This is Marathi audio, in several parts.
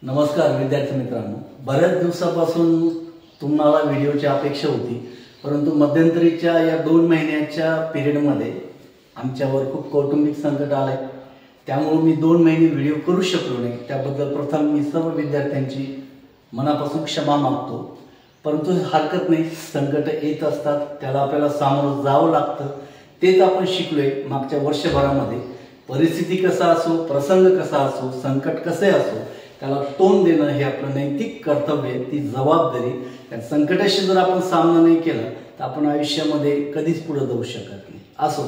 नमस्कार विद्यार्थी मित्रांनो, बऱ्याच दिवसापासून तुम्हाला व्हिडिओची अपेक्षा होती, परंतु मध्यंतरीच्या या 2 महिन्याच्या पिरियडमध्ये आमच्यावर खूप कौटुंबिक संकट आले। त्यामुळे मी 2 महिने व्हिडिओ करू शकलो नाही। त्याबद्दल प्रथम मी सर्व विद्यार्थ्यांची मनापासून क्षमा मागतो। परंतु हरकत नाही, संकट येत असतात, त्याला आपल्याला सामोरं जावं लागतं। तेच आपण शिकलोय मागच्या वर्षभरामध्ये। परिस्थिती कसा असो, प्रसंग कसा असो, संकट कसे असो, त्याला तोंड देणं हे आपलं नैतिक कर्तव्य आहे, ती जबाबदारी। त्या संकटाशी जर आपण सामना नाही केला तर आपण आयुष्यामध्ये कधीच पुढे जाऊ शकत नाही। असो,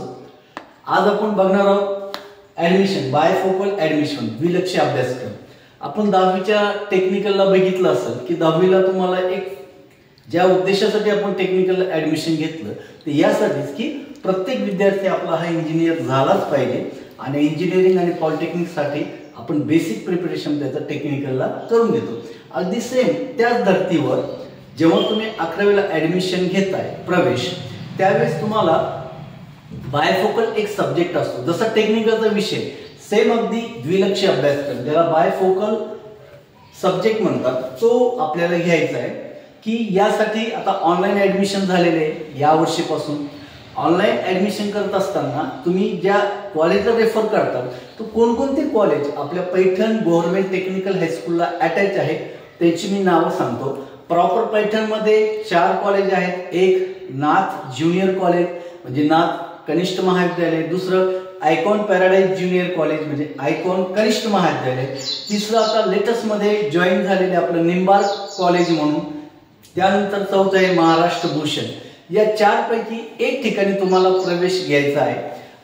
आज आपण बघणार आहोत ॲडमिशन, बायफोकल ॲडमिशन, द्विलक्षी अभ्यासक्रम। आपण 10वीच्या टेक्निकलला बघितलं असेल की 10वीला तुम्हाला एक ज्या उद्देशासाठी आपण टेक्निकल ॲडमिशन घेतलं ते यासाठीच की प्रत्येक विद्यार्थी आपला हा इंजिनियर झालाच पाहिजे आणि इंजिनिअरिंग आणि पॉलिटेक्निकसाठी आपण बेसिक प्रिपरेशन त्याचं टेक्निकलला करून घेतो। अगदी सेम त्याच धर्तीवर जेव्हा तुम्ही 11वीला ॲडमिशन घेताय प्रवेश, त्यावेळेस तुम्हाला बायफोकल एक सब्जेक्ट असतो। जसा टेक्निकलचा विषय सेम अगदी द्विलक्षी अभ्यासक्रम ज्याला बायफोकल सब्जेक्ट म्हणतात, तो आपल्याला घ्यायचा आहे। की यासाठी आता ऑनलाईन ॲडमिशन झालेले आहे। या वर्षीपासून ऑनलाईन ॲडमिशन करत असताना तुम्ही ज्या कॉलेजला रेफर करतात तो कोणकोणते कॉलेज आपल्या पैठण गव्हर्नमेंट टेक्निकल हायस्कूलला अटॅच आहे त्याची मी नावं सांगतो। प्रॉपर पैठणमध्ये 4 कॉलेज आहेत। एक नाथ ज्युनियर कॉलेज म्हणजे नाथ कनिष्ठ महाविद्यालय, दुसरं आयकॉन पॅराडाईज ज्युनियर कॉलेज म्हणजे आयकॉन कनिष्ठ महाविद्यालय, तिसरं आता लेटेस्ट मध्ये जॉईन झालेले आपलं निंबार्क कॉलेज म्हणून, त्यानंतर चौथं आहे महाराष्ट्र भूषण। या 4 पैकी एक ठिकाणी तुम्हाला प्रवेश घ्यायचा आहे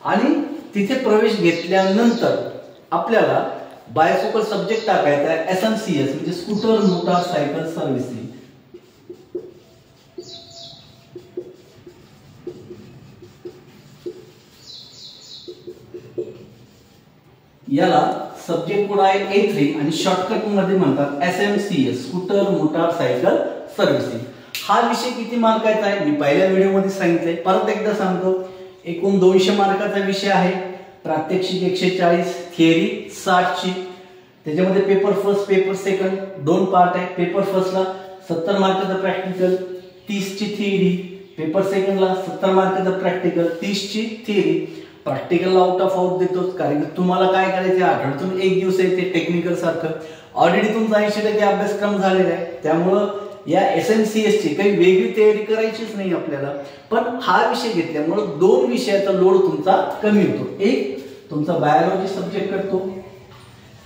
आणि तिथे प्रवेश घेतल्यानंतर आपल्याला बायफोकल सब्जेक्ट टाकायचा आहे SMCS म्हणजे स्कूटर मोटारसायकल सर्व्हिसिंग। याला सब्जेक्ट कोड आहे A3 आणि शॉर्टकट मध्ये म्हणतात SMCS स्कूटर मोटारसायकल सर्व्हिसिंग। हा विषय किती मार्काचा आहे मी पहिल्या व्हिडिओमध्ये सांगितले, परत एकदा सांगतो। एकूण 200 मार्काचा विषय आहे। प्रात्यक्षिक 140, थिअरी 60 ची। त्याच्यामध्ये paper first paper second 2 part आहे। पेपर फर्स्टला 70 मार्काचा प्रॅक्टिकल, 30 ची थिअरी। पेपर सेकंडला 70 मार्काचा प्रॅक्टिकल, 30 ची थिअरी। प्रॅक्टिकलला आउट ऑफ आउट देतो, कारण तुम्हाला काय करायचं आठवड्यातून एक दिवस आहे ते टेक्निकल सारखं। ऑलरेडी तुमचा 80% अभ्यासक्रम झालेला आहे, त्यामुळं या SMCS ची काही वेगळी तयारी करायचीच नाही आपल्याला। पण हा विषय घेतल्यामुळे 2 विषयाचा लोड तुमचा कमी होतो। एक तुमचा बायोलॉजी सब्जेक्ट करतो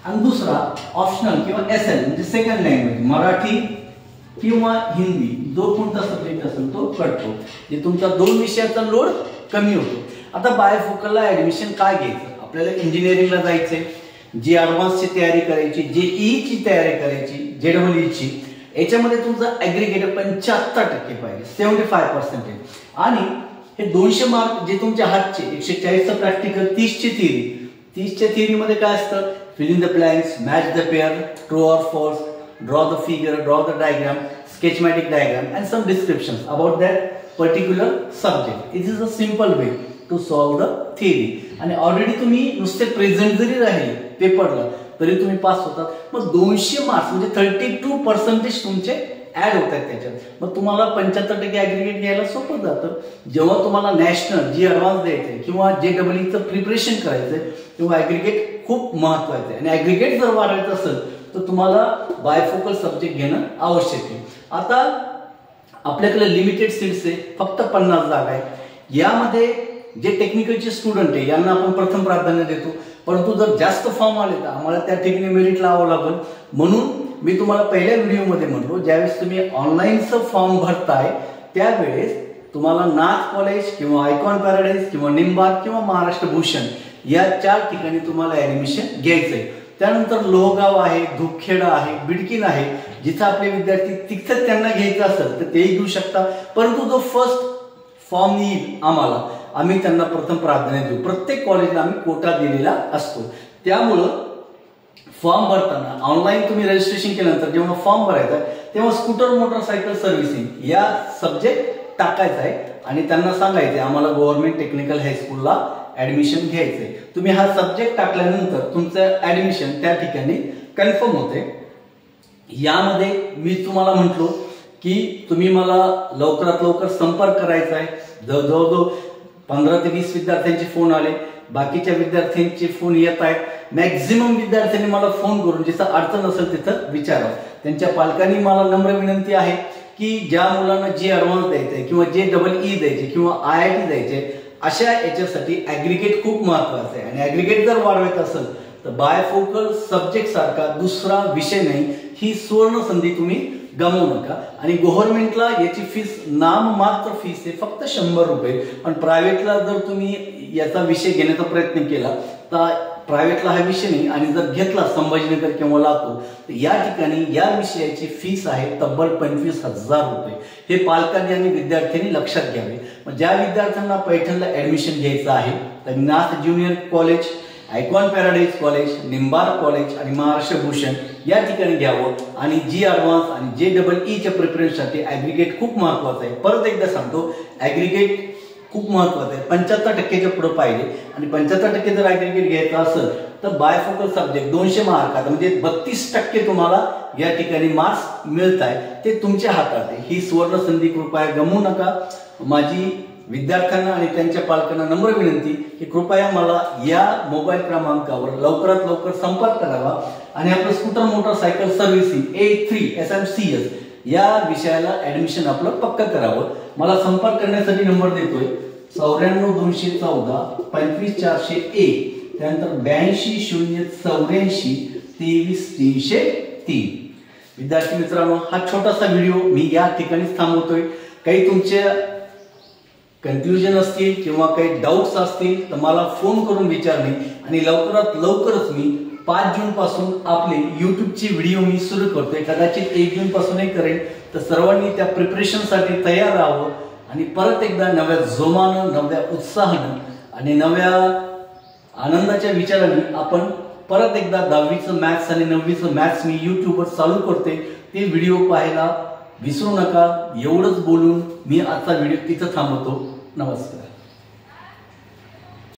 आणि दुसरा ऑप्शनल किंवा SL म्हणजे सेकंड लँग्वेज मराठी किंवा हिंदी जो कोणता सब्जेक्ट असेल तो करतो, जे तुमचा 2 विषयाचा लोड कमी होतो। आता बायफोकलला ॲडमिशन काय घ्यायचं, आपल्याला इंजिनिअरिंगला जायचंय, जी ॲडव्हान्सची तयारी करायची, JEE ची तयारी करायची, JEE ची, याच्यामध्ये तुमचं ॲग्रीगेट 75% पाहिजे, 75%। आणि हे 200 मार्क जे तुमच्या हातचे 140 चं प्रॅक्टिकल, 30 ची थिअरी। 30 च्या थिअरी मध्ये काय असतं, fill in the blanks, match the pair, true or false, draw the figure, draw the diagram, schematic diagram and some descriptions about that particular subject. It is a simple way to solve the theory. आणि ऑलरेडी तुम्ही नुसते प्रेझेंट जरी राहिले पेपरला तरी तुम्ही पास होतात। मग 200 मार्क्स म्हणजे 32% तुमचे ऍड होत आहेत त्याच्यात। मग तुम्हाला 75% ॲग्रीगेट घ्यायला सोपं जातं। जेव्हा तुम्हाला नॅशनल जी ॲडव्हान्स द्यायचंय किंवा JEE प्रिपरेशन करायचंय तेव्हा ॲग्रीगेट खूप महत्त्वाचं आहे। आणि ॲग्रीगेट जर वाढवायचं असेल तर तुम्हाला बायफोकल सब्जेक्ट घेणं आवश्यक आहे। आता आपल्याकडे लिमिटेड सीट्स आहे, फक्त 50 जागा आहेत। यामध्ये जे टेक्निकलचे स्टुडंट आहे यांना आपण प्रथम प्राधान्य देतो, परंतु जर जास्त फॉर्म आले तर आम्हाला त्या ठिकाणी मेरिट लावावं लागेल। म्हणून मी तुम्हाला पहिल्या व्हिडिओमध्ये म्हटलो, ज्यावेळेस तुम्ही ऑनलाईनचं फॉर्म भरताय त्यावेळेस तुम्हाला नाथ कॉलेज किंवा आयकॉन पॅराडाईज किंवा निंबार्क किंवा महाराष्ट्र भूषण या 4 ठिकाणी तुम्हाला ॲडमिशन घ्यायचंय। त्यानंतर लोहगाव आहे, धुपखेडा आहे, बिडकीन आहे, जिथं आपले विद्यार्थी तिथं त्यांना घ्यायचं असेल तर तेही घेऊ शकता। परंतु जो फर्स्ट फॉर्म येईल आम्ही त्यांना प्रथम प्राधान्य देऊ। प्रत्येक कॉलेजला आम्ही कोटा दिलेला असतो। त्यामुळं फॉर्म भरताना ऑनलाईन तुम्ही रजिस्ट्रेशन केल्यानंतर जेव्हा फॉर्म भरायचा तेव्हा स्कूटर मोटरसायकल सर्व्हिसिंग या सब्जेक्ट टाकायचा आहे आणि त्यांना सांगायचं आम्हाला गव्हर्नमेंट टेक्निकल हायस्कूलला ॲडमिशन घ्यायचंय। तुम्ही हा सब्जेक्ट टाकल्यानंतर तुमचं ॲडमिशन त्या ठिकाणी कन्फर्म होते। यामध्ये मी तुम्हाला म्हटलो की तुम्ही मला लवकरात लवकर संपर्क करायचा आहे। जवळजवळ 15 ते 20 विद्यार्थ्यांचे फोन आले, बाकीच्या विद्यार्थ्यांचे फोन येत आहेत। मॅक्झिमम विद्यार्थ्यांनी मला फोन करून जिथं अडचण असेल तिथं विचारा। त्यांच्या पालकांनी मला नम्र विनंती आहे की ज्या मुलांना जे ॲडव्हान्स द्यायचे किंवा जे EEE द्यायचे किंवा IIT द्यायचे अशा याच्यासाठी ॲग्रिगेट खूप महत्त्वाचं आहे। आणि ॲग्रिगेट जर वाढवायचं असेल तर बायफोकल सब्जेक्ट सारखा दुसरा विषय नाही, ही सुवर्ण संधी तुम्ही गमावू नका। आणि गव्हर्नमेंटला याची फीस नाममात्र फीस आहे, फक्त 100 रुपये। पण प्रायव्हेटला जर तुम्ही याचा विषय घेण्याचा प्रयत्न केला तर प्रायव्हेटला हा विषय नाही, आणि जर घेतला संभाजीनगर किंवा लातूर तर या ठिकाणी या विषयाची फीस आहे तब्बल 25,000 रुपये। हे पालकांनी आणि विद्यार्थ्यांनी लक्षात घ्यावे। ज्या विद्यार्थ्यांना पैठणला ऍडमिशन घ्यायचं आहे तर Nath junior college, icon paradise college, Nimbar college आणि महाराष्ट्र भूषण या ठिकाणी घ्यावं। आणि जी ॲडव्हान्स आणि JEEच्या प्रिपरेशनसाठी ॲग्रिगेट खूप महत्त्वाचं आहे। परत एकदा सांगतो, ॲग्रिगेट खूप महत्त्वाचं आहे। 75% पुढे पाहिजे, आणि 75% जर ॲग्रिगेट घ्यायचं असेल तर बायफोकल सब्जेक्ट 200 मार्कात म्हणजे 32% तुम्हाला या ठिकाणी मार्क्स मिळत आहे, ते तुमच्या हातात आहे। ही सुवर्ण संधी कृपया गमवू नका। माझी विद्यार्थ्यांना आणि त्यांच्या पालकांना नम्र विनंती की कृपया मला या मोबाईल क्रमांकावर लवकरात लवकर संपर्क करावा आणि आपलं scooter motorcycle servicing A3 SMCS या विषयाला ऍडमिशन आपलं पक्का करावं। मला संपर्क करण्यासाठी नंबर देतोय 94 214 25 401, त्यानंतर 82 084 23 303। विद्यार्थी मित्रांनो, हा छोटासा व्हिडिओ मी या ठिकाणी थांबवतोय। काही तुमचे कन्फ्युजन असतील किंवा काही डाऊट्स असतील तर मला फोन करून विचारणे, आणि लवकरात लवकरच मी 5 जून पासून आपले यूट्यूबची व्हिडिओ मी सुरू करतोय। कदाचित 1 जून पासूनही करेन, तर सर्वांनी त्या प्रिपरेशनसाठी तयार राहावं। आणि परत एकदा नव्या जोमानं, नव्या उत्साहानं आणि नव्या आनंदाच्या विचारांनी आपण परत एकदा 10वीचं मॅथ्स आणि 9वीचं मॅथ्स मी यूट्यूबवर चालू करते, ते व्हिडिओ पाहायला विसरू नका। एवढंच बोलून मी आजचा व्हिडिओ तिथं थांबवतो। नमस्कार।